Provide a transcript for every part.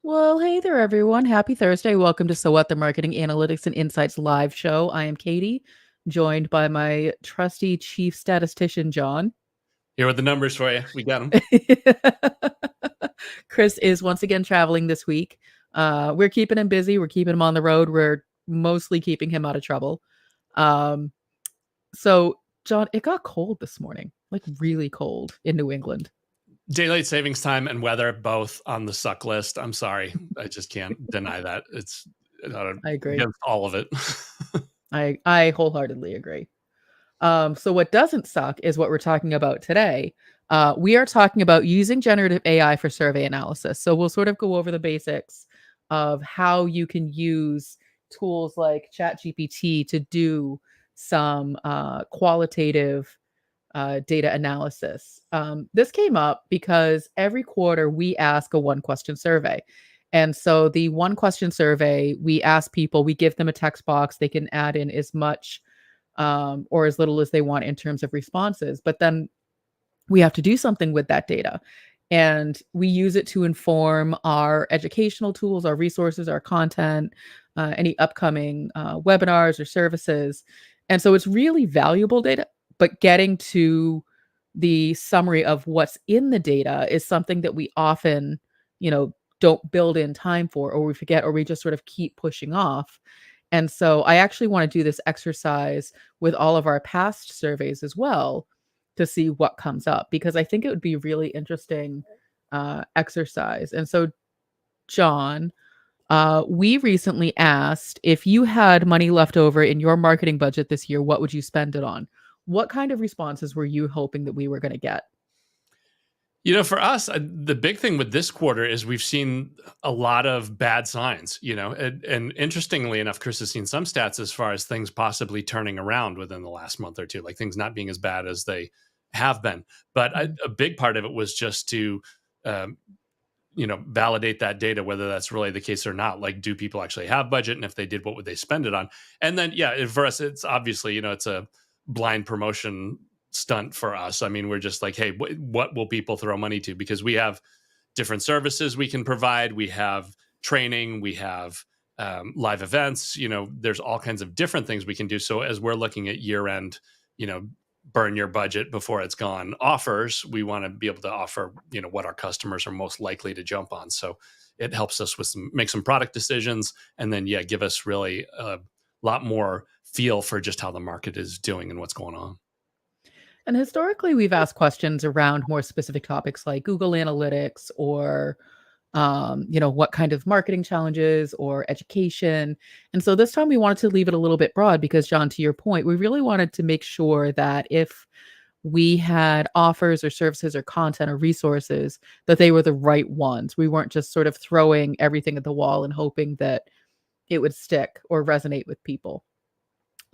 Well, hey there, everyone. Happy Thursday. Welcome to So What, the Marketing Analytics and Insights live show. I am Katie, joined by my trusty chief statistician, John. Here are the numbers for you. We got them. Chris is once again traveling this week. We're keeping him busy. We're keeping him on the road. We're mostly keeping him out of trouble. Um, so, John, it got cold this morning, like really cold in New England. Daylight savings time and weather both on the suck list. I'm sorry. I just can't deny that. It's I agree. against all of it. I wholeheartedly agree. So what doesn't suck is what we're talking about today. We are talking about using generative AI for survey analysis. So we'll sort of go over the basics of how you can use tools like ChatGPT to do some qualitative data analysis. This came up because every quarter we ask a one question survey. And so the one question survey, we ask people, we give them a text box, they can add in as much or as little as they want in terms of responses. But then we have to do something with that data. And we use it to inform our educational tools, our resources, our content, any upcoming webinars or services. And so it's really valuable data, but getting to the summary of what's in the data is something that we often, don't build in time for, or we forget, or we just sort of keep pushing off. And so I actually want to do this exercise with all of our past surveys as well to see what comes up, because I think it would be really interesting exercise. And so, John, we recently asked if you had money left over in your marketing budget this year, what would you spend it on? What kind of responses were you hoping that we were going to get? For us, the big thing with this quarter is we've seen a lot of bad signs, and interestingly enough, Chris has seen some stats as far as things possibly turning around within the last month or two, like things not being as bad as they have been. But a big part of it was just to, um, validate that data, whether that's really the case or not. Like, do people actually have budget? And if they did, what would they spend it on? And then, yeah, for us, it's obviously, it's a blind promotion stunt for us. I mean, we're just like, hey, what will people throw money to? Because we have different services we can provide. We have training, we have live events, there's all kinds of different things we can do. So as we're looking at year end, burn your budget before it's gone offers, we want to be able to offer, what our customers are most likely to jump on. So it helps us with make some product decisions, and then, yeah, give us really a lot more feel for just how the market is doing and what's going on. And historically, we've asked questions around more specific topics like Google Analytics or what kind of marketing challenges or education. And so this time we wanted to leave it a little bit broad because, John, to your point, we really wanted to make sure that if we had offers or services or content or resources, that they were the right ones. We weren't just sort of throwing everything at the wall and hoping that it would stick or resonate with people.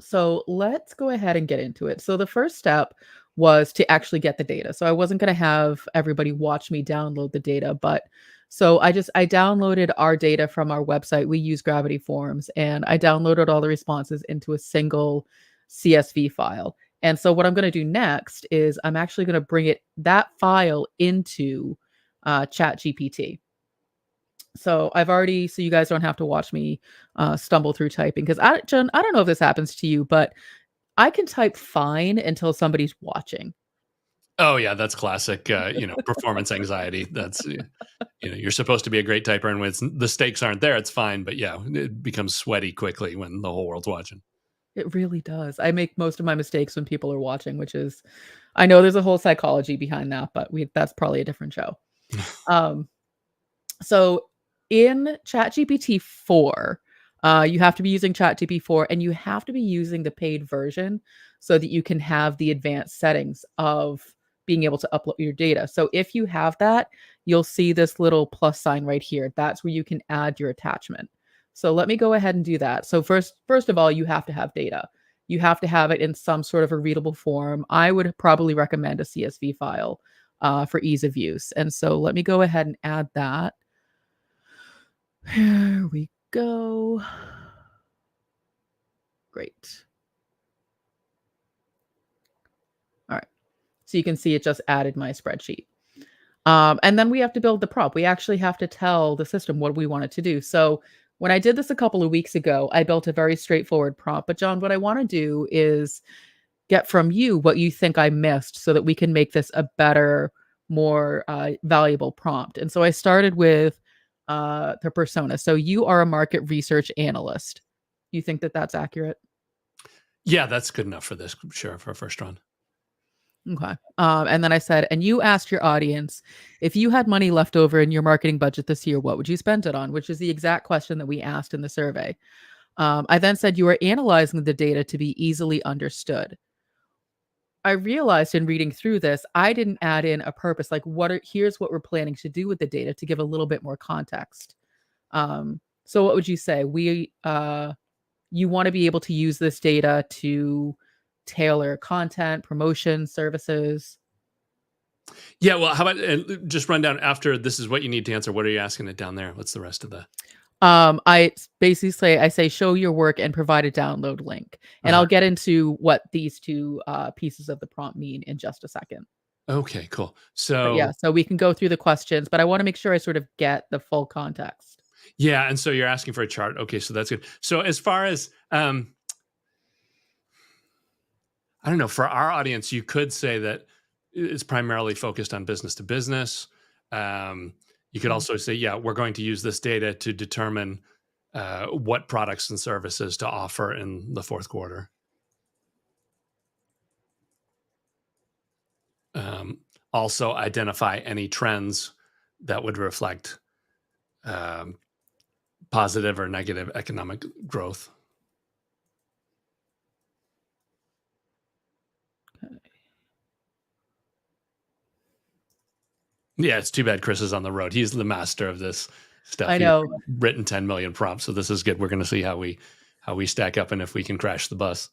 So let's go ahead and get into it. So the first step was to actually get the data. So I wasn't going to have everybody watch me download the data, but so I downloaded our data from our website. We use Gravity Forms, and I downloaded all the responses into a single CSV file. And so what I'm going to do next is I'm actually going to bring that file into ChatGPT. So so you guys don't have to watch me stumble through typing, because John, I don't know if this happens to you, but I can type fine until somebody's watching. Oh yeah, that's classic. Performance anxiety. That's you're supposed to be a great typer, and when the stakes aren't there, it's fine. But yeah, it becomes sweaty quickly when the whole world's watching. It really does. I make most of my mistakes when people are watching, which is, I know there's a whole psychology behind that, but that's probably a different show. Um, so in ChatGPT 4, you have to be using ChatGPT 4, and you have to be using the paid version so that you can have the advanced settings of being able to upload your data. So if you have that, you'll see this little plus sign right here. That's where you can add your attachment. So let me go ahead and do that. So first of all, you have to have data. You have to have it in some sort of a readable form. I would probably recommend a CSV file for ease of use. And so let me go ahead and add that. Here we go. Great. All right. So you can see it just added my spreadsheet. And then we have to build the prompt. We actually have to tell the system what we want it to do. So when I did this a couple of weeks ago, I built a very straightforward prompt. But John, what I want to do is get from you what you think I missed so that we can make this a better, more valuable prompt. And so I started with the persona. So you are a market research analyst. You think that that's accurate? Yeah, that's good enough for this, sure, for a first run. Okay. And then I said, and you asked your audience, if you had money left over in your marketing budget this year, what would you spend it on? Which is the exact question that we asked in the survey. I then said you are analyzing the data to be easily understood. I realized in reading through this, I didn't add in a purpose, like here's what we're planning to do with the data to give a little bit more context. So what would you say? You want to be able to use this data to tailor content, promotion, services. Yeah, well, how about just run down after this is what you need to answer. What are you asking it down there? What's the rest of the? I basically say show your work and provide a download link, and I'll get into what these two pieces of the prompt mean in just a second. Okay, cool. But yeah, so we can go through the questions, but I want to make sure I sort of get the full context. Yeah, and so you're asking for a chart. Okay, so that's good. So as far as I don't know, for our audience, you could say that it's primarily focused on business to business. You could also say, yeah, we're going to use this data to determine what products and services to offer in the fourth quarter. Also identify any trends that would reflect positive or negative economic growth. Okay. Yeah, it's too bad Chris is on the road. He's the master of this stuff. I know. He's written 10 million prompts, so this is good. We're going to see how we stack up and if we can crash the bus.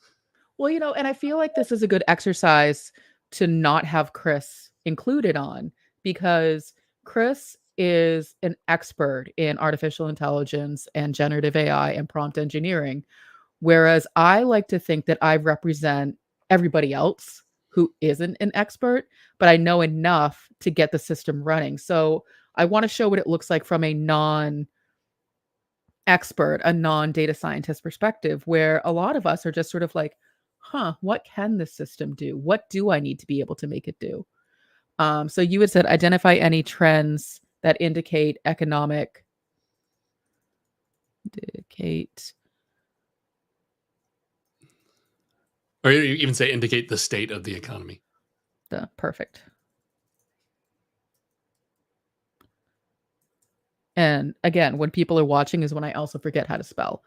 Well, and I feel like this is a good exercise to not have Chris included on, because Chris is an expert in artificial intelligence and generative AI and prompt engineering, whereas I like to think that I represent everybody else who isn't an expert, but I know enough to get the system running. So I want to show what it looks like from a non-expert, a non-data scientist perspective, where a lot of us are just sort of like, what can this system do? What do I need to be able to make it do? So you had said identify any trends that indicate or you even say indicate the state of the economy. Perfect. And again, when people are watching is when I also forget how to spell.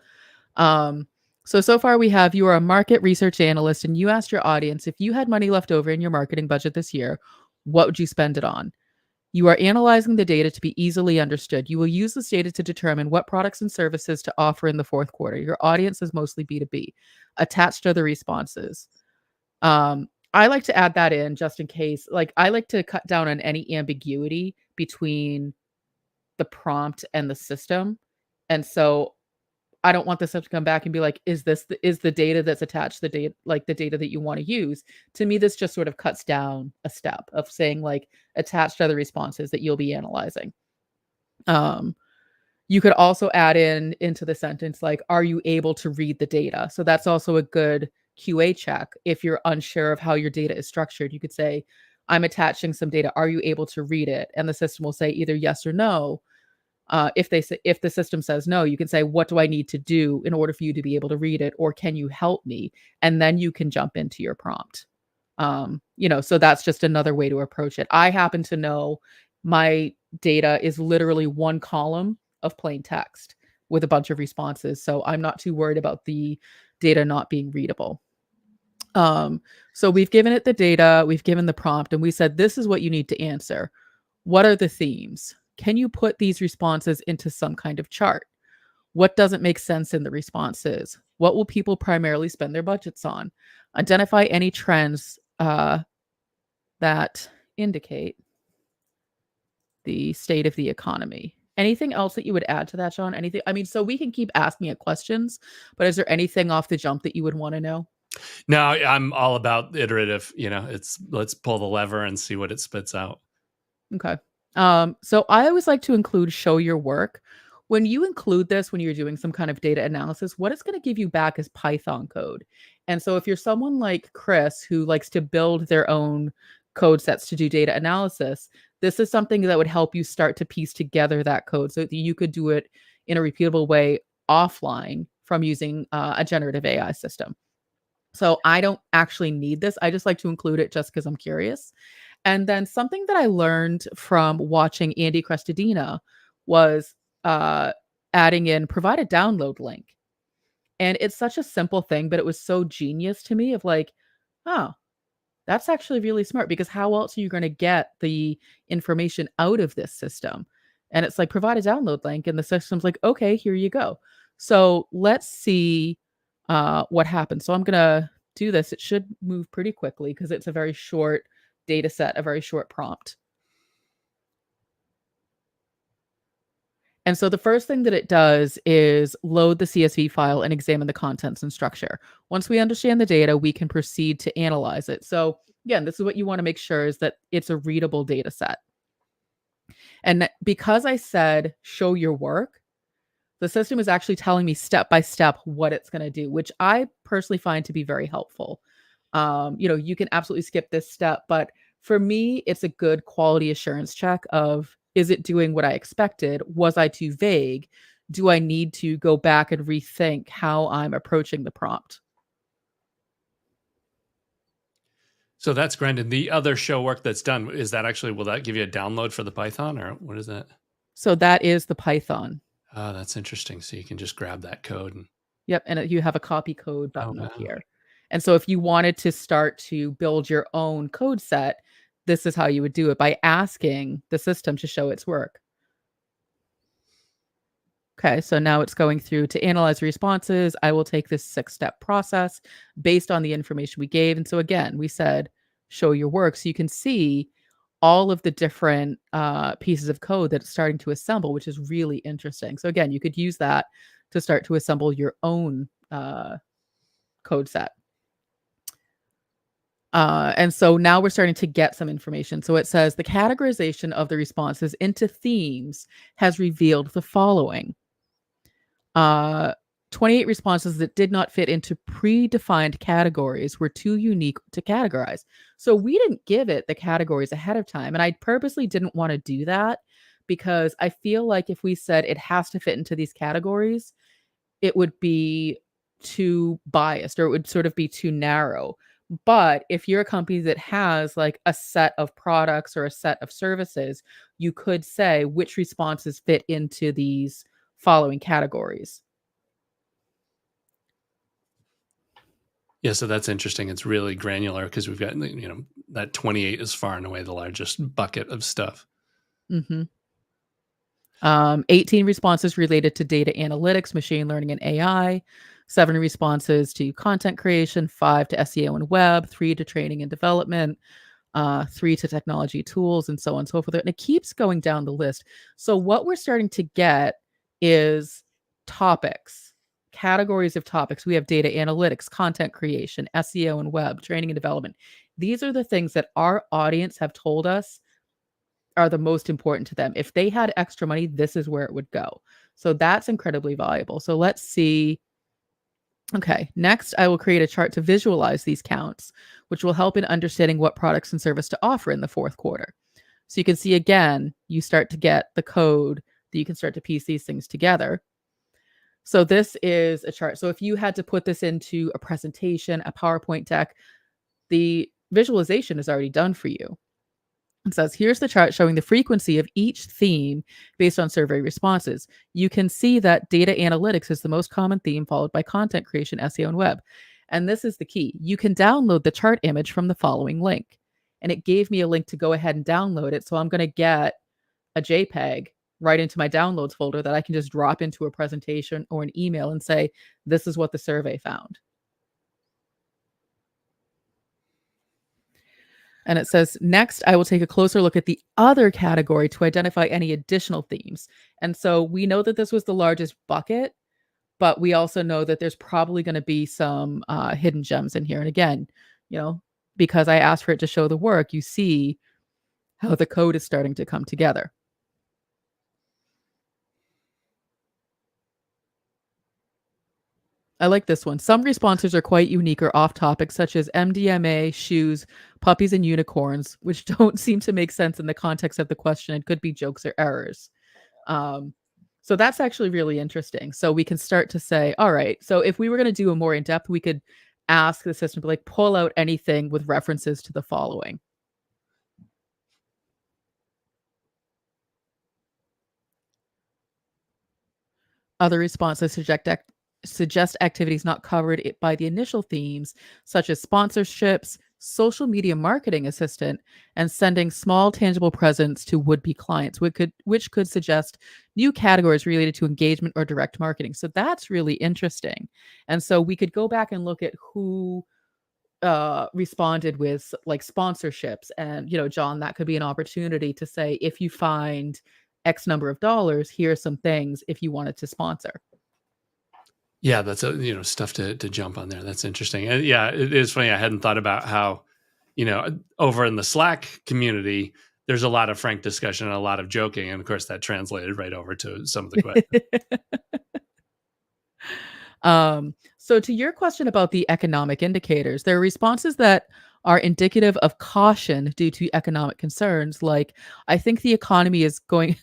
So far we have, you are a market research analyst and you asked your audience, if you had money left over in your marketing budget this year, what would you spend it on? You are analyzing the data to be easily understood. You will use this data to determine what products and services to offer in the fourth quarter. Your audience is mostly B2B. Attached are the responses. I like to add that in just in case. Like, I like to cut down on any ambiguity between the prompt and the system. And so I don't want the system to come back and be like, is the data that's attached the data, like the data that you want to use? To me, this just sort of cuts down a step of saying, like, attached to the responses that you'll be analyzing. You could also add into the sentence, like, are you able to read the data? So that's also a good QA check. If you're unsure of how your data is structured, you could say, I'm attaching some data. Are you able to read it? And the system will say either yes or no. If the system says no, you can say, what do I need to do in order for you to be able to read it? Or can you help me? And then you can jump into your prompt. So that's just another way to approach it. I happen to know my data is literally one column of plain text with a bunch of responses. So I'm not too worried about the data not being readable. So we've given it the data, we've given the prompt, and we said, this is what you need to answer. What are the themes? Can you put these responses into some kind of chart? What doesn't make sense in the responses? What will people primarily spend their budgets on? Identify any trends that indicate the state of the economy. Anything else that you would add to that, John? Anything? I mean, so we can keep asking it questions, but is there anything off the jump that you would want to know? No, I'm all about iterative. Let's pull the lever and see what it spits out. Okay. So I always like to include show your work. When you include this, when you're doing some kind of data analysis, what it's going to give you back is Python code. And so if you're someone like Chris who likes to build their own code sets to do data analysis, this is something that would help you start to piece together that code so that you could do it in a repeatable way offline from using a generative AI system. So I don't actually need this. I just like to include it just because I'm curious. And then something that I learned from watching Andy Crestodina was uh, adding in provide a download link. And it's such a simple thing, but it was so genius to me of like, oh, that's actually really smart because how else are you going to get the information out of this system? And it's like provide a download link, and the system's like, okay, here you go. So let's see what happens. So I'm gonna do this. It should move pretty quickly because it's a very short data set, a very short prompt. And so the first thing that it does is load the CSV file and examine the contents and structure. Once we understand the data, we can proceed to analyze it. So again, this is what you want to make sure is that it's a readable data set. And because I said show your work, the system is actually telling me step by step what it's going to do, which I personally find to be very helpful. You can absolutely skip this step, but for me, it's a good quality assurance check of is it doing what I expected? Was I too vague? Do I need to go back and rethink how I'm approaching the prompt? So that's granted. The other show work that's done, is that actually, will that give you a download for the Python, or what is that? So that is the Python. Oh, that's interesting. So you can just grab that code and, Yep, and you have a copy code oh, button up wow. here. And so if you wanted to start to build your own code set, this is how you would do it by asking the system to show its work. Okay, so now it's going through to analyze responses. I will take this 6-step process based on the information we gave. And so again, we said, show your work. So you can see all of the different pieces of code that it's starting to assemble, which is really interesting. So again, you could use that to start to assemble your own code set. And so now we're starting to get some information. So it says the categorization of the responses into themes has revealed the following. 28 responses that did not fit into predefined categories were too unique to categorize. So we didn't give it the categories ahead of time. And I purposely didn't want to do that because I feel like if we said it has to fit into these categories, it would be too biased or it would sort of be too narrow. But if you're a company that has like a set of products or a set of services, you could say which responses fit into these following categories. Yeah, so that's interesting. It's really granular because we've got, that 28 is far and away the largest bucket of stuff. Mhm. 18 responses related to data analytics, machine learning, and AI. 7 responses to content creation, 5 to SEO and web, 3 to training and development, 3 to technology tools, and so on and so forth. And it keeps going down the list. So what we're starting to get is topics, categories of topics. We have data analytics, content creation, SEO and web, training and development. These are the things that our audience have told us are the most important to them. If they had extra money, this is where it would go. So that's incredibly valuable. So let's see. Okay, next I will create a chart to visualize these counts, which will help in understanding what products and service to offer in the fourth quarter. So you can see again, you start to get the code that you can start to piece these things together. So this is a chart. So if you had to put this into a presentation, a PowerPoint deck, the visualization is already done for you. It says, here's the chart showing the frequency of each theme based on survey responses. You can see that data analytics is the most common theme, followed by content creation, SEO, and web. And this is the key. You can download the chart image from the following link. And it gave me a link to go ahead and download it. So I'm going to get a JPEG right into my downloads folder that I can just drop into a presentation or an email and say, this is what the survey found. And it says, next, I will take a closer look at the other category to identify any additional themes. And so we know that this was the largest bucket, but we also know that there's probably going to be some hidden gems in here. And again, because I asked for it to show the work, you see how the code is starting to come together. I like this one. Some responses are quite unique or off topic, such as MDMA, shoes, puppies, and unicorns, which don't seem to make sense in the context of the question and could be jokes or errors. Um, so that's actually really interesting. So we can start to say, all right, so if we were going to do a more in depth, we could ask the system to like pull out anything with references to the following. Other responses suggest activities not covered by the initial themes, such as sponsorships, social media marketing assistant, and sending small tangible presents to would-be clients, which could suggest new categories related to engagement or direct marketing. So that's really interesting. And so we could go back and look at who responded with like sponsorships, and John, that could be an opportunity to say, if you find X number of dollars, here are some things if you wanted to sponsor. Yeah, that's stuff to jump on there. That's interesting. And yeah, it is funny. I hadn't thought about how, over in the Slack community, there's a lot of frank discussion and a lot of joking, and of course that translated right over to some of the questions. So to your question about the economic indicators, there are responses that are indicative of caution due to economic concerns, like I think the economy is going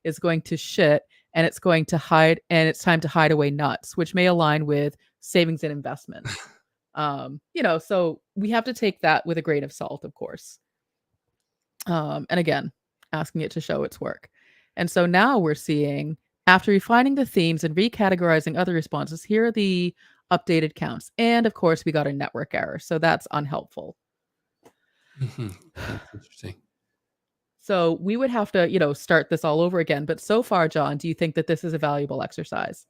is going to shit and it's going to hide and it's time to hide away nuts, which may align with savings and investments. So we have to take that with a grain of salt, of course. And again, asking it to show its work. And so now we're seeing, after refining the themes and recategorizing other responses, here are the updated counts. And of course, we got a network error. So that's unhelpful. That's interesting. So we would have to, start this all over again. But so far, John, do you think that this is a valuable exercise?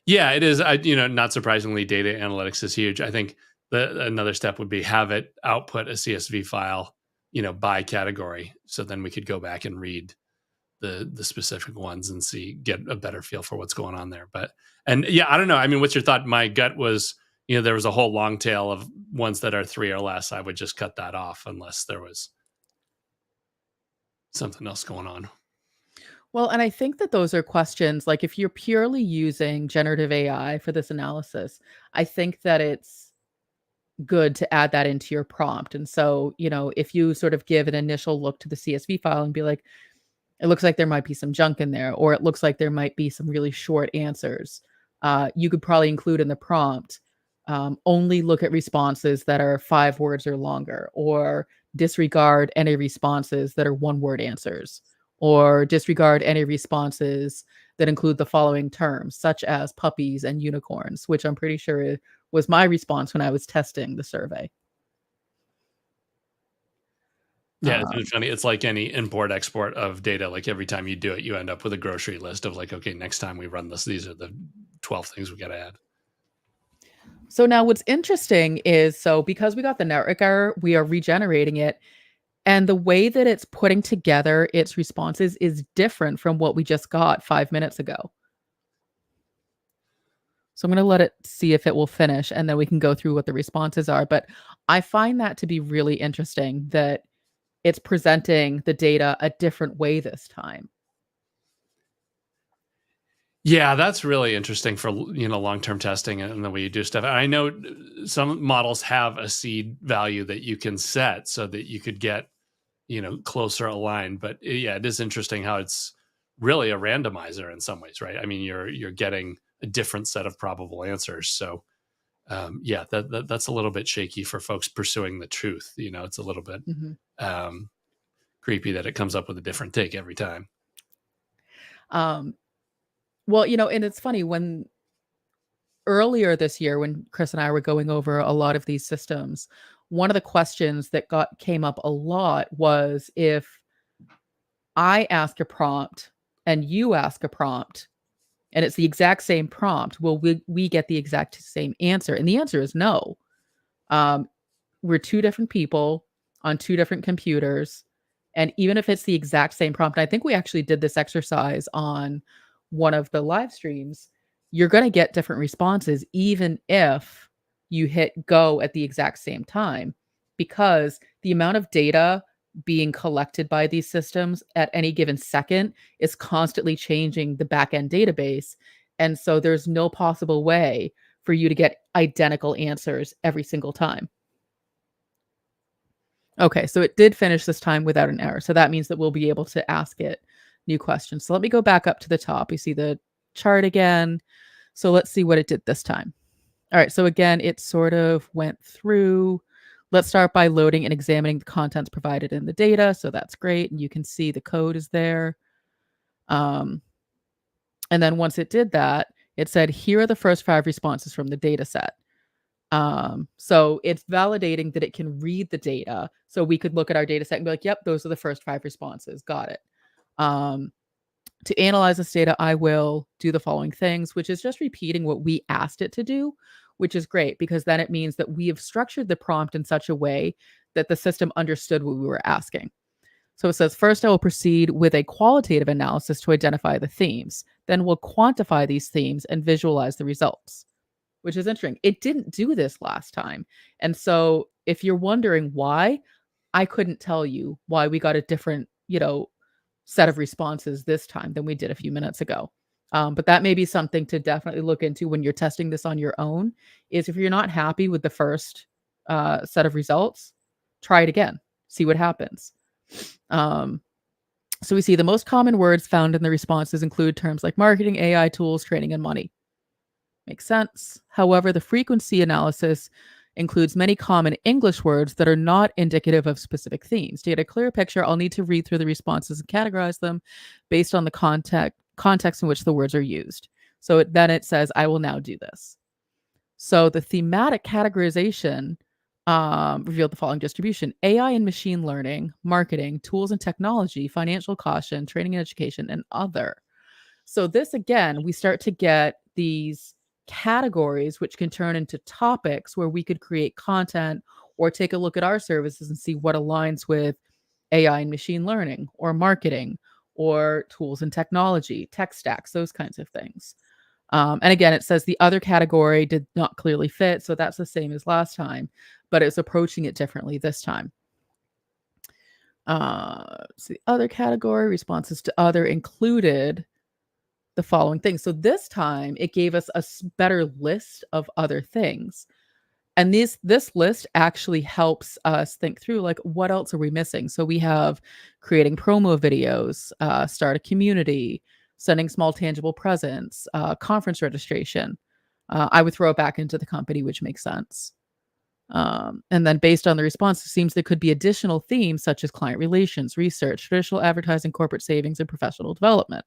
Yeah, it is. Not surprisingly, data analytics is huge. I think another step would be have it output a CSV file, by category. So then we could go back and read the specific ones and get a better feel for what's going on there. And yeah, I don't know. I mean, what's your thought? My gut was, there was a whole long tail of ones that are 3 or less. I would just cut that off unless there was something else going on. Well, and I think that those are questions, like if you're purely using generative AI for this analysis, I think that it's good to add that into your prompt. And so, if you sort of give an initial look to the CSV file and be like, it looks like there might be some junk in there, or it looks like there might be some really short answers, you could probably include in the prompt, only look at responses that are 5 words or longer, or disregard any responses that are 1-word answers, or disregard any responses that include the following terms, such as puppies and unicorns, which I'm pretty sure was my response when I was testing the survey. Yeah, it's funny. It's like any import export of data. Like every time you do it, you end up with a grocery list of like, okay, next time we run this, these are the 12 things we got to add. So now what's interesting is, so because we got the network error, we are regenerating it. And the way that it's putting together its responses is different from what we just got 5 minutes ago. So I'm going to let it see if it will finish, and then we can go through what the responses are. But I find that to be really interesting that it's presenting the data a different way this time. Yeah, that's really interesting for long-term testing and the way you do stuff. And I know some models have a seed value that you can set so that you could get closer aligned. But yeah, it is interesting how it's really a randomizer in some ways, right? I mean, you're getting a different set of probable answers. So yeah, that's a little bit shaky for folks pursuing the truth. It's a little bit creepy that it comes up with a different take every time. Well, and it's funny, when earlier this year, when Chris and I were going over a lot of these systems, one of the questions that came up a lot was, if I ask a prompt and you ask a prompt and it's the exact same prompt, will we get the exact same answer? And the answer is no. We're 2 different people on 2 different computers. And even if it's the exact same prompt, I think we actually did this exercise on one of the live streams, you're going to get different responses, even if you hit go at the exact same time, because the amount of data being collected by these systems at any given second is constantly changing the backend database. And so there's no possible way for you to get identical answers every single time. Okay, so it did finish this time without an error. So that means that we'll be able to ask it new questions. So let me go back up to the top. We see the chart again. So let's see what it did this time. All right, so again, it sort of went through. Let's start by loading and examining the contents provided in the data. So that's great. And you can see the code is there. And then once it did that, it said, here are the first 5 responses from the data set. So it's validating that it can read the data. So we could look at our data set and be like, yep, those are the first 5 responses. Got it. To analyze this data, I will do the following things, which is just repeating what we asked it to do, which is great because then it means that we have structured the prompt in such a way that the system understood what we were asking. So it says, first, I will proceed with a qualitative analysis to identify the themes. Then we'll quantify these themes and visualize the results, which is interesting. It didn't do this last time. And so if you're wondering why, I couldn't tell you why we got a different, set of responses this time than we did a few minutes ago. But that may be something to definitely look into when you're testing this on your own, is if you're not happy with the first set of results, try it again, see what happens. So we see the most common words found in the responses include terms like marketing, AI tools, training, and money. Makes sense. However, the frequency analysis includes many common English words that are not indicative of specific themes. To get a clearer picture, I'll need to read through the responses and categorize them based on the context in which the words are used. So then it says, I will now do this. So the thematic categorization revealed the following distribution: AI and machine learning, marketing, tools and technology, financial caution, training and education, and other. So this, again, we start to get these categories which can turn into topics where we could create content or take a look at our services and see what aligns with AI and machine learning or marketing or tools and technology, tech stacks, those kinds of things. And again, it says the other category did not clearly fit. So that's the same as last time, but it's approaching it differently this time. So the other category, responses to other, included the following things. So this time it gave us a better list of other things. And this list actually helps us think through, like, what else are we missing? So we have creating promo videos, start a community, sending small tangible presents, conference registration. I would throw it back into the company, which makes sense. And then based on the response, it seems there could be additional themes such as client relations, research, traditional advertising, corporate savings, and professional development.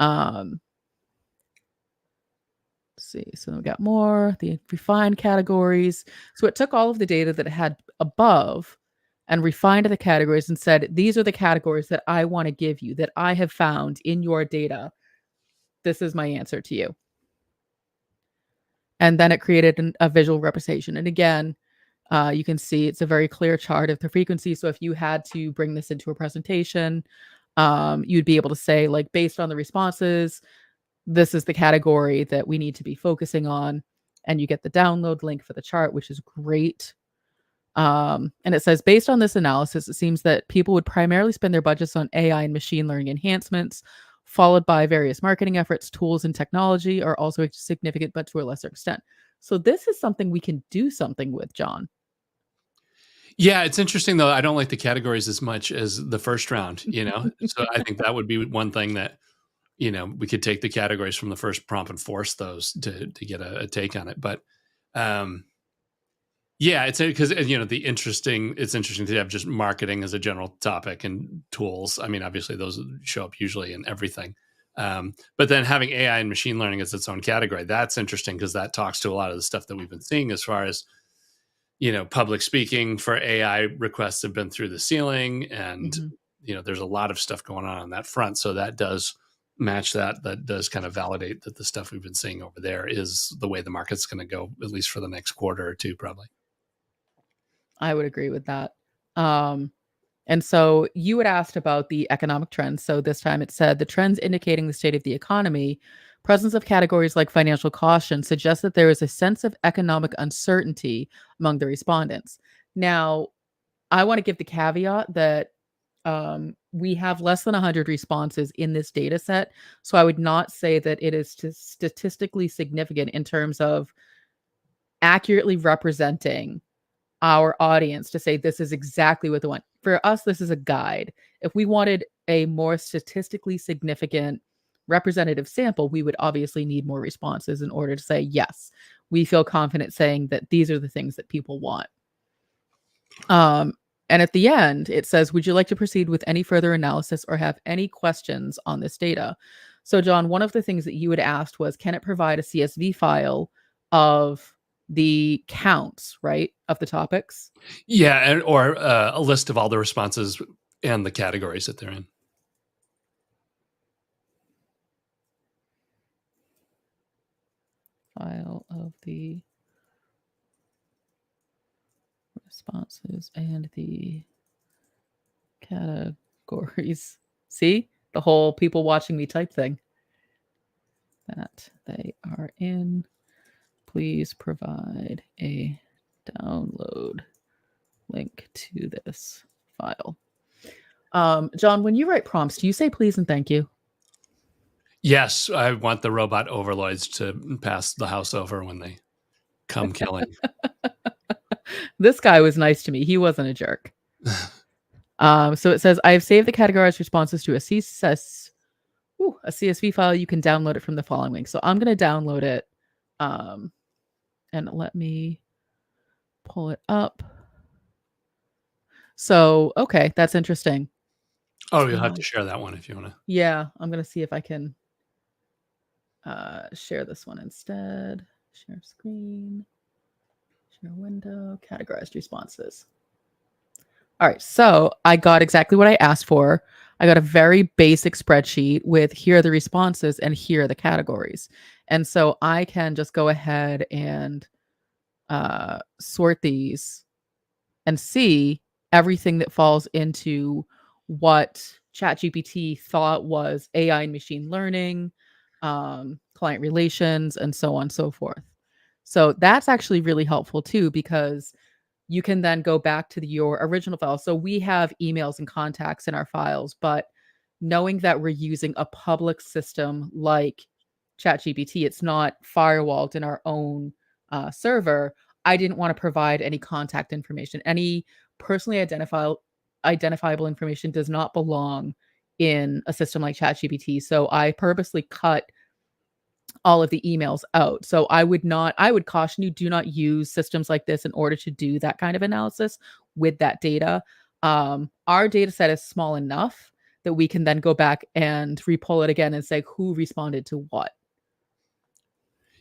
Let's see. So we got more, the refined categories. So it took all of the data that it had above and refined the categories and said, these are the categories that I want to give you, that I have found in your data. This is my answer to you. And then it created a visual representation. And again, you can see it's a very clear chart of the frequency. So if you had to bring this into a presentation, you'd be able to say, like, based on the responses, this is the category that we need to be focusing on. And you get the download link for the chart, which is great. And it says, based on this analysis, it seems that people would primarily spend their budgets on AI and machine learning enhancements, followed by various marketing efforts. Tools and technology are also significant, but to a lesser extent. So this is something we can do something with, John. Yeah, it's interesting though. I don't like the categories as much as the first round, So I think that would be one thing that, we could take the categories from the first prompt and force those to get a take on it. But yeah, it's because, it's interesting to have just marketing as a general topic and tools. I mean, obviously those show up usually in everything. But then having AI and machine learning as its own category, that's interesting because that talks to a lot of the stuff that we've been seeing as far as, public speaking for AI requests have been through the ceiling, and there's a lot of stuff going on that front. So that does match that does kind of validate that the stuff we've been seeing over there is the way the market's going to go, at least for the next quarter or two, probably. I would agree with that. And so you had asked about the economic trends. So this time it said the trends indicating the state of the economy, presence of categories like financial caution suggests that there is a sense of economic uncertainty among the respondents. Now, I want to give the caveat that we have less than 100 responses in this data set. So I would not say that it is statistically significant in terms of accurately representing our audience to say this is exactly what they want. For us, this is a guide. If we wanted a more statistically significant representative sample, we would obviously need more responses in order to say, yes, we feel confident saying that these are the things that people want. And at the end, it says, would you like to proceed with any further analysis or have any questions on this data? So, John, one of the things that you had asked was, can it provide a CSV file of the counts, right, of the topics? Yeah, or a list of all the responses and the categories that they're in. File of the responses and the categories. See? The whole people watching me type thing. That they are in. Please provide a download link to this file. John, when you write prompts, do you say please and thank you? Yes, I want the robot overlords to pass the house over when they come killing. This guy was nice to me. He wasn't a jerk. So it says, I have saved the categorized responses to a CSV file. You can download it from the following link. So I'm going to download it. And let me pull it up. So, okay, that's interesting. Oh, you'll have to share that one if you want to. Yeah, I'm going to see if I can share this one instead. Share screen, share window, categorized responses. All right, so I got exactly what I asked for. I got a very basic spreadsheet with here are the responses and here are the categories. And so I can just go ahead and sort these and see everything that falls into what ChatGPT thought was AI and machine learning, client relations, and so on and so forth. So that's actually really helpful too, because you can then go back to your original file. So we have emails and contacts in our files, but knowing that we're using a public system like ChatGPT, it's not firewalled in our own server. I didn't want to provide any contact information. Any personally identifiable information does not belong in a system like ChatGPT. So I purposely cut all of the emails out. So I would caution you, do not use systems like this in order to do that kind of analysis with that data. Our data set is small enough that we can then go back and repull it again and say who responded to what.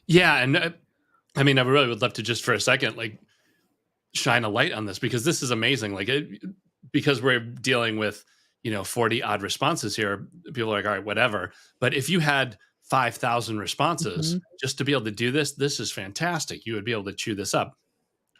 Yeah, and I mean, I really would love to just for a second, like, shine a light on this, because this is amazing. Like, because we're dealing with 40 odd responses here, people are like, all right, whatever. But if you had 5,000 responses, just to be able to do this is fantastic. You would be able to chew this up.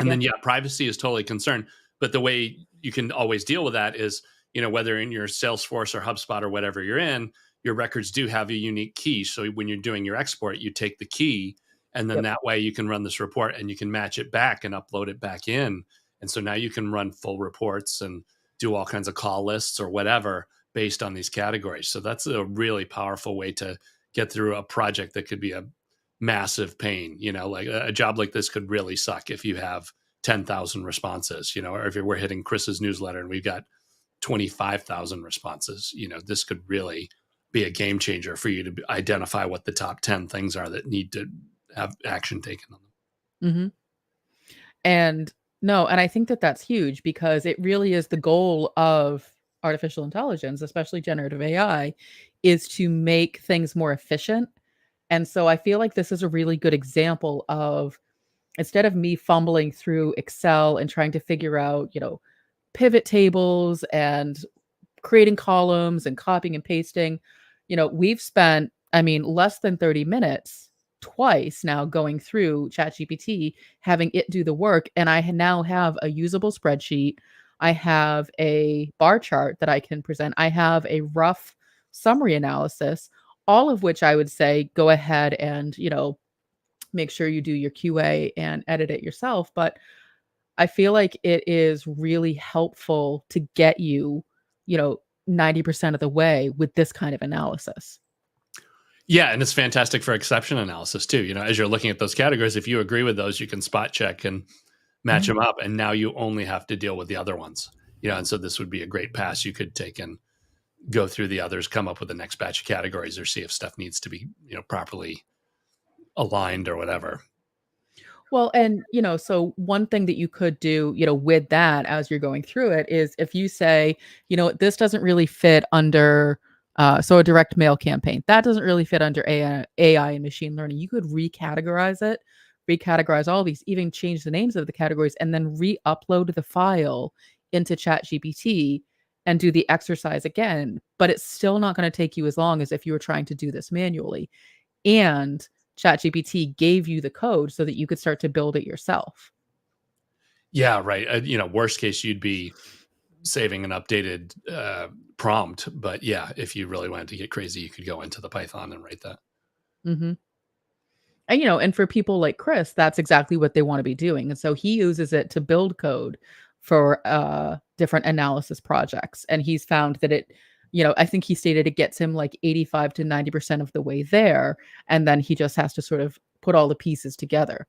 And then, privacy is totally concerned. But the way you can always deal with that is, whether in your Salesforce or HubSpot or whatever you're in, your records do have a unique key. So when you're doing your export, you take the key, and then that way you can run this report and you can match it back and upload it back in. And so now you can run full reports and do all kinds of call lists or whatever based on these categories. So that's a really powerful way to get through a project that could be a massive pain. Like a job like this could really suck if you have 10,000 responses, or if we're hitting Chris's newsletter and we've got 25,000 responses, this could really be a game changer for you to identify what the top 10 things are that need to have action taken on them. Mm-hmm. And I think that that's huge, because it really is the goal of artificial intelligence, especially generative AI, is to make things more efficient. And so I feel like this is a really good example of, instead of me fumbling through Excel and trying to figure out, pivot tables and creating columns and copying and pasting, we've spent, less than 30 minutes twice now going through ChatGPT, having it do the work. And I now have a usable spreadsheet. I have a bar chart that I can present. I have a rough summary analysis, all of which I would say go ahead and, make sure you do your QA and edit it yourself. But I feel like it is really helpful to get you, you know, 90% of the way with this kind of analysis. Yeah, and it's fantastic for exception analysis too. As you're looking at those categories, if you agree with those, you can spot check and match Mhm. them up, and now you only have to deal with the other ones. And so this would be a great pass you could take and go through the others, come up with the next batch of categories, or see if stuff needs to be properly aligned or whatever. Well, and, so one thing that you could do, with that as you're going through it is if you say, this doesn't really fit under, so a direct mail campaign, that doesn't really fit under AI and machine learning. You could recategorize it, recategorize all these, even change the names of the categories, and then re-upload the file into ChatGPT and do the exercise again. But it's still not going to take you as long as if you were trying to do this manually. And ChatGPT gave you the code so that you could start to build it yourself. Yeah, right. Worst case, you'd be saving an updated prompt. But yeah, if you really wanted to get crazy, you could go into the Python and write that. Mhm. And for people like Chris, that's exactly what they wanna be doing, and so he uses it to build code for, different analysis projects, and he's found that I think he stated it gets him, like, 85 to 90% of the way there, and then he just has to sort of put all the pieces together.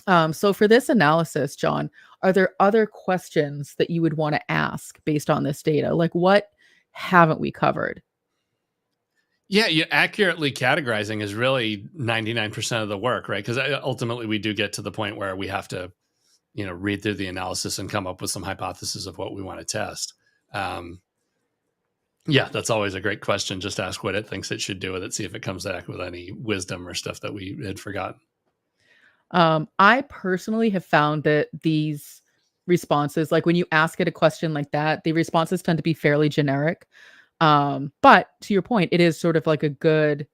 So for this analysis, John, are there other questions that you would wanna ask based on this data? Like, what haven't we covered? Yeah, accurately categorizing is really 99% of the work, right? Because ultimately we do get to the point where we have to, read through the analysis and come up with some hypothesis of what we want to test. Um, yeah, that's always a great question. Just ask what it thinks it should do with it, see if it comes back with any wisdom or stuff that we had forgotten. I personally have found that these responses, like when you ask it a question like that, the responses tend to be fairly generic. But to your point, it is sort of like a good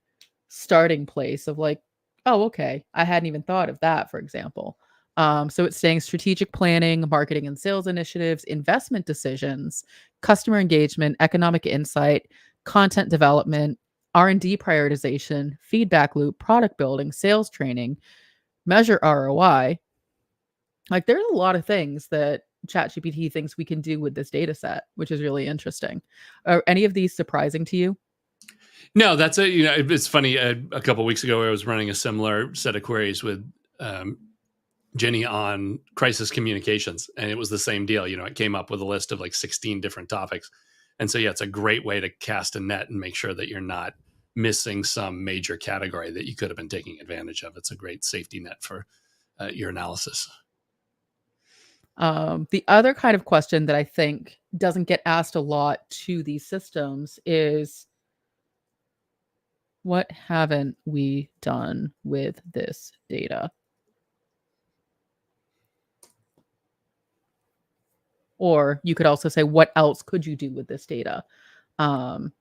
starting place of like, oh, okay, I hadn't even thought of that, for example. So it's saying strategic planning, marketing and sales initiatives, investment decisions, customer engagement, economic insight, content development, R&D prioritization, feedback loop, product building, sales training, measure ROI. Like there's a lot of things that ChatGPT thinks we can do with this data set, which is really interesting. Are any of these surprising to you? No, that's a it's funny. A couple of weeks ago, I was running a similar set of queries with um, Jenny on crisis communications, and it was the same deal. It came up with a list of like 16 different topics, and so yeah, it's a great way to cast a net and make sure that you're not missing some major category that you could have been taking advantage of. It's a great safety net for your analysis. The other kind of question that I think doesn't get asked a lot to these systems is what haven't we done with this data? Or you could also say, what else could you do with this data? Um,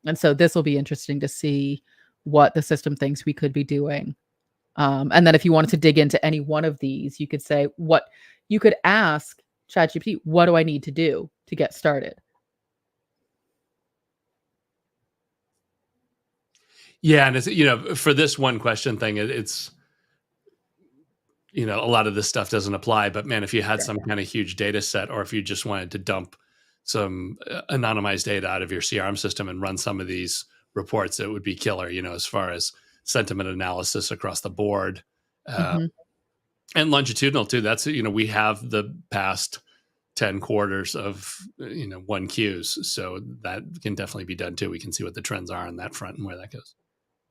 and so this will be interesting to see what the system thinks we could be doing. And then if you wanted to dig into any one of these, you could say, what you could ask ChatGPT, what do I need to do to get started? Yeah, and it's for this one question thing, it's a lot of this stuff doesn't apply. But man, if you had Sure. some kind of huge data set, or if you just wanted to dump some anonymized data out of your CRM system and run some of these reports, it would be killer. As far as sentiment analysis across the board, uh, Mhm. and longitudinal too. That's we have the past 10 quarters of 1Qs, so that can definitely be done too. We can see what the trends are on that front and where that goes.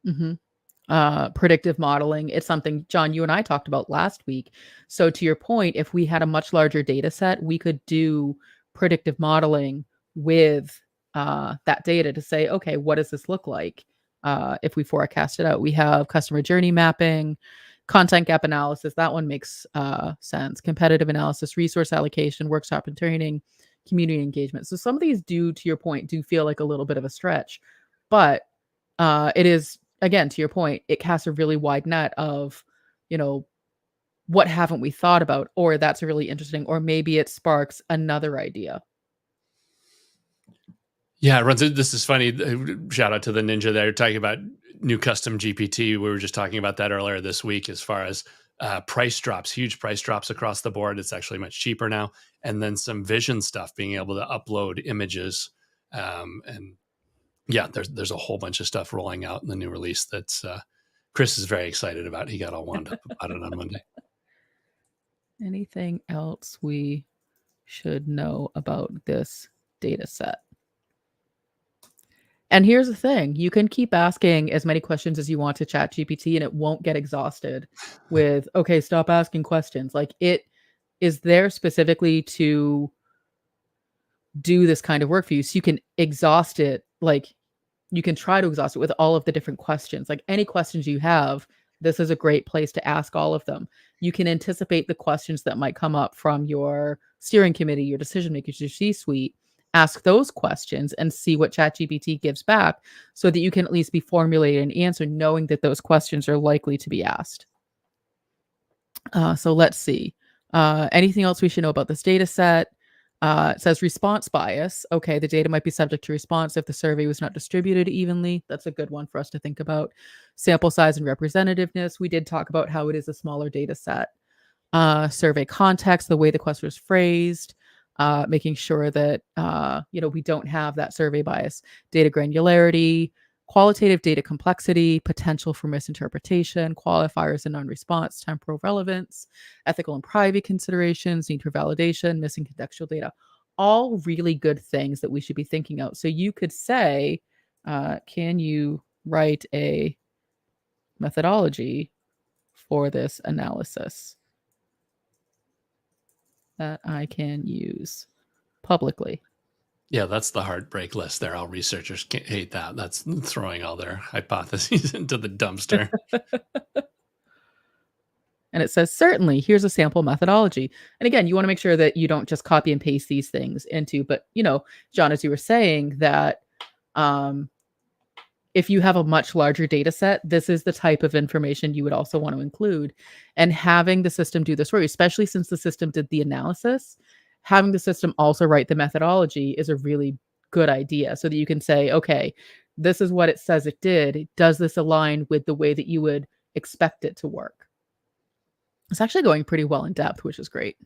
Mhm. Predictive modeling, it's something, John, you and I talked about last week. So to your point, if we had a much larger data set, we could do predictive modeling with that data to say, okay, what does this look like if we forecast it out? We have customer journey mapping, content gap analysis. That one makes sense. Competitive analysis, resource allocation, workshop and training, community engagement. So some of these do, to your point, do feel like a little bit of a stretch, but it is, again, to your point, it casts a really wide net of, you know, what haven't we thought about? Or that's really interesting, or maybe it sparks another idea. Yeah, it runs. This is funny. Shout out to the ninja there talking about new custom GPT. We were just talking about that earlier this week, as far as price drops, huge price drops across the board. It's actually much cheaper now. And then some vision stuff, being able to upload images. And yeah, there's a whole bunch of stuff rolling out in the new release that's Chris is very excited about. He got all wound up about it on Monday. Anything else we should know about this data set? And here's the thing, you can keep asking as many questions as you want to ChatGPT and it won't get exhausted with, okay, stop asking questions. Like, it is there specifically to do this kind of work for you. So you can exhaust it, like you can try to exhaust it with all of the different questions. Like, any questions you have, this is a great place to ask all of them. You can anticipate the questions that might come up from your steering committee, your decision makers, your C-suite. Ask those questions and see what ChatGPT gives back so that you can at least be formulating an answer knowing that those questions are likely to be asked. So let's see. Anything else we should know about this data set? It says response bias. Okay, the data might be subject to response if the survey was not distributed evenly. That's a good one for us to think about. Sample size and representativeness. We did talk about how it is a smaller data set. Survey context, the way the question was phrased, making sure that we don't have that survey bias. Data granularity, qualitative data complexity, potential for misinterpretation, qualifiers and non-response, temporal relevance, ethical and private considerations, need for validation, missing contextual data. All really good things that we should be thinking out. So you could say, can you write a methodology for this analysis that I can use publicly? Yeah, that's the heartbreak list there. All researchers hate that. That's throwing all their hypotheses into the dumpster. And it says, certainly, here's a sample methodology. And again, you want to make sure that you don't just copy and paste these things into, but, John, as you were saying, that if you have a much larger data set, this is the type of information you would also want to include. And having the system do this for you, especially since the system did the analysis, having the system also write the methodology is a really good idea so that you can say, okay, this is what it says it did. Does this align with the way that you would expect it to work? It's actually going pretty well in depth, which is great.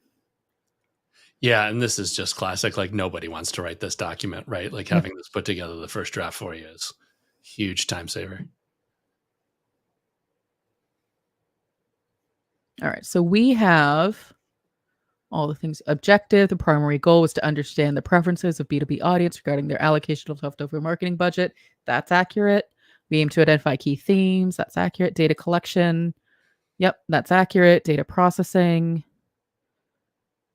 Yeah, and this is just classic. Like, nobody wants to write this document, right? Like, having this put together the first draft for you is huge time saver. All right, so we have all the things. Objective, the primary goal was to understand the preferences of B2B audience regarding their allocation of leftover marketing budget. That's accurate. We aim to identify key themes. That's accurate. Data collection. Yep, that's accurate. Data processing.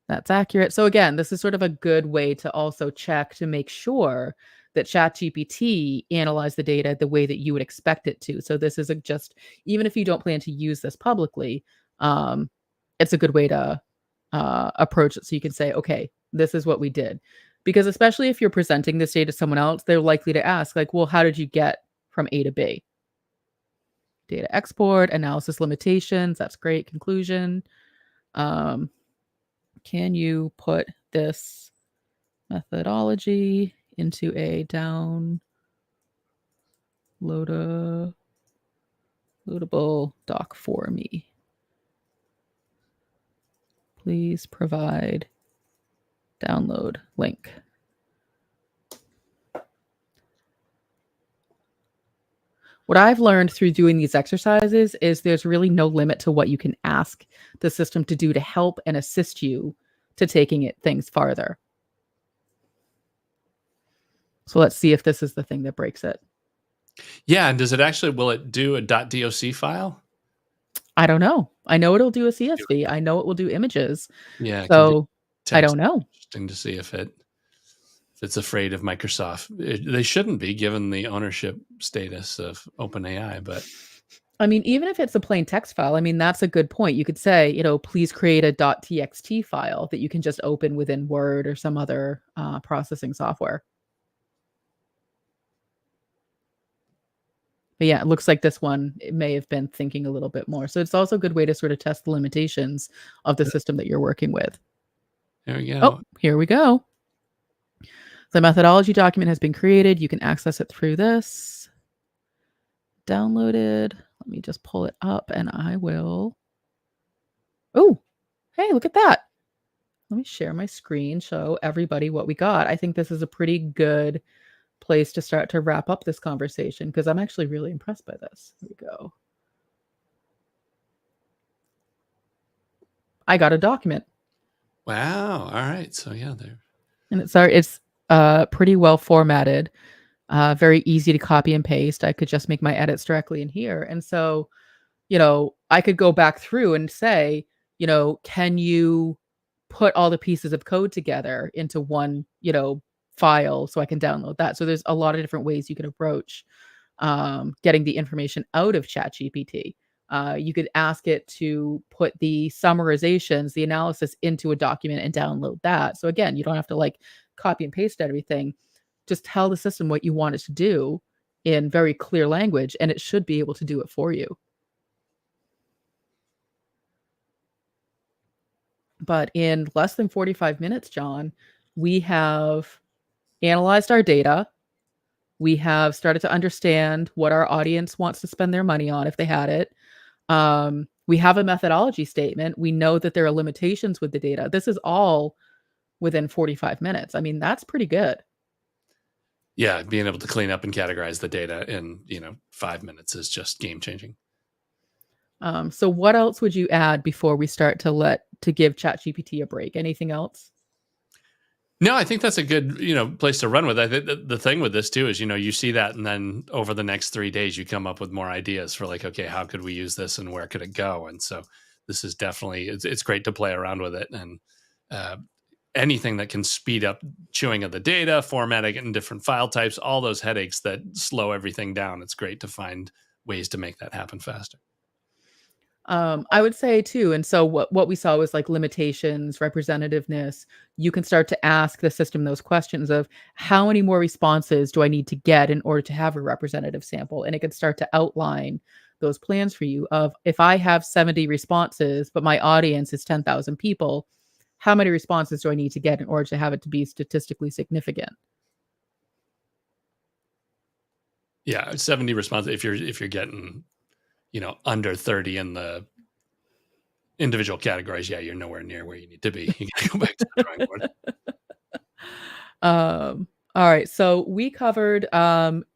That's accurate. So again, this is sort of a good way to also check to make sure that ChatGPT analyzed the data the way that you would expect it to. So this isn't just, even if you don't plan to use this publicly, it's a good way to approach it. So you can say, okay, this is what we did. Because especially if you're presenting this data to someone else, they're likely to ask, like, well, how did you get from A to B? Data export, analysis limitations. That's great. Conclusion. Can you put this methodology into a downloadable doc for me? Please provide download link. What I've learned through doing these exercises is there's really no limit to what you can ask the system to do to help and assist you to taking things farther. So let's see if this is the thing that breaks it. Yeah, and will it do a .doc file? I don't know. I know it'll do a CSV. I know it will do images. Yeah, so I don't know. Interesting to see if it's afraid of Microsoft. They shouldn't be, given the ownership status of OpenAI, but I mean, even if it's a plain text file, I mean, that's a good point. You could say, please create a .txt file that you can just open within Word or some other processing software. But yeah, it looks like this one, it may have been thinking a little bit more. So it's also a good way to sort of test the limitations of the system that you're working with. There we go. Oh, here we go. The methodology document has been created. You can access it through this. Downloaded. Let me just pull it up and I will Oh, hey, look at that. Let me share my screen, show everybody what we got. I think this is a pretty good place to start to wrap up this conversation because I'm actually really impressed by this. Here we go. I got a document. Wow. All right. So yeah, there. And it's pretty well formatted, very easy to copy and paste. I could just make my edits directly in here. And so, I could go back through and say, can you put all the pieces of code together into one, file so I can download that. So there's a lot of different ways you can approach getting the information out of ChatGPT. You could ask it to put the summarizations, the analysis into a document and download that. So again, you don't have to like copy and paste everything. Just tell the system what you want it to do in very clear language, and it should be able to do it for you. But in less than 45 minutes, John, we have analyzed our data. We have started to understand what our audience wants to spend their money on if they had it. We have a methodology statement. We know that there are limitations with the data. This is all within 45 minutes. I mean, that's pretty good. Yeah, being able to clean up and categorize the data in 5 minutes is just game changing. So what else would you add before we start to give ChatGPT a break? Anything else? No, I think that's a good, place to run with. I think the thing with this too is, you see that, and then over the next 3 days, you come up with more ideas for like, okay, how could we use this, and where could it go? And so, this is definitely it's great to play around with it, and anything that can speed up chewing of the data, formatting it in different file types, all those headaches that slow everything down. It's great to find ways to make that happen faster. I would say too, and so what we saw was like limitations, representativeness. You can start to ask the system those questions of how many more responses do I need to get in order to have a representative sample? And it can start to outline those plans for you of if I have 70 responses, but my audience is 10,000 people, how many responses do I need to get in order to have it to be statistically significant? Yeah, 70 responses. If you're getting under 30 in the individual categories, yeah, you're nowhere near where you need to be. You gotta go back to the drawing board. All right. So we covered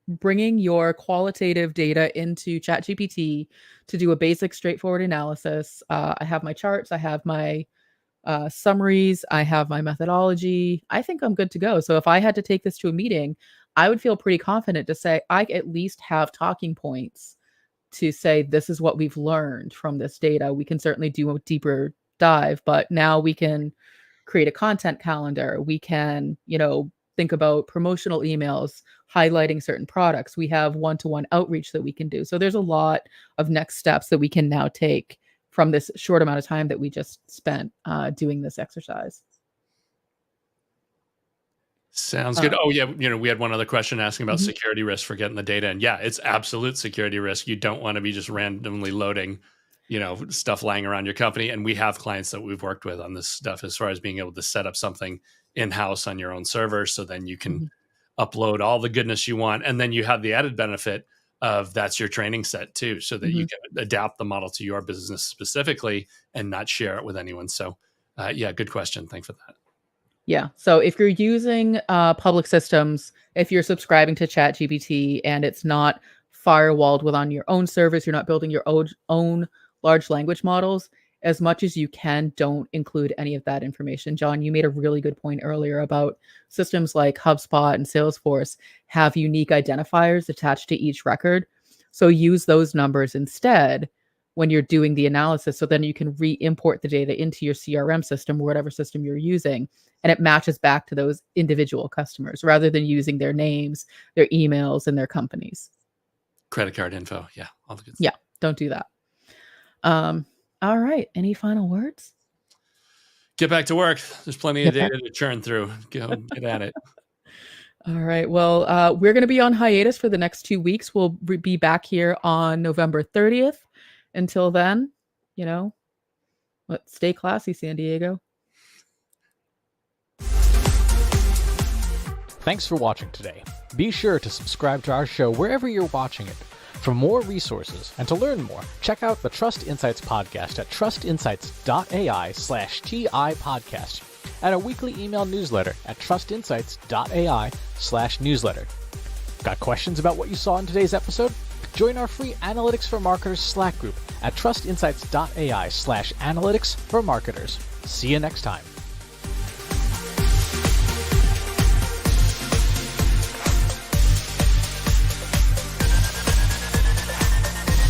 bringing your qualitative data into ChatGPT to do a basic, straightforward analysis. I have my charts. I have my summaries. I have my methodology. I think I'm good to go. So if I had to take this to a meeting, I would feel pretty confident to say I at least have talking points to say this is what we've learned from this data. We can certainly do a deeper dive, but now we can create a content calendar. We can, think about promotional emails highlighting certain products. We have one-to-one outreach that we can do. So there's a lot of next steps that we can now take from this short amount of time that we just spent doing this exercise. Sounds good. Oh yeah, we had one other question asking about Mhm. security risk for getting the data, and yeah, it's absolute security risk. You don't want to be just randomly loading, stuff lying around your company. And we have clients that we've worked with on this stuff as far as being able to set up something in house on your own server, so then you can Mhm. upload all the goodness you want, and then you have the added benefit of that's your training set too, so that you Mhm. can adapt the model to your business specifically and not share it with anyone. So, yeah, good question. Thanks for that. Yeah. So if you're using public systems, if you're subscribing to ChatGPT and it's not firewalled with on your own servers, you're not building your own large language models, as much as you can, don't include any of that information. John, you made a really good point earlier about systems like HubSpot and Salesforce have unique identifiers attached to each record. So use those numbers instead when you're doing the analysis. So then you can re-import the data into your CRM system, or whatever system you're using, and it matches back to those individual customers rather than using their names, their emails, and their companies. Credit card info, yeah, all the good Yeah, stuff. don't do that. All right. Any final words? Get back to work. There's plenty of Get back. data to churn through. Go get at it. All right. Well, we're going to be on hiatus for the next 2 weeks. We'll be back here on November 30th. Until then, let's stay classy, San Diego. Thanks for watching today. Be sure to subscribe to our show wherever you're watching it. For more resources and to learn more, check out the Trust Insights podcast at trustinsights.ai/TI podcast and our weekly email newsletter at trustinsights.ai/newsletter. Got questions about what you saw in today's episode? Join our free Analytics for Marketers Slack group at trustinsights.ai/analytics for marketers. See you next time.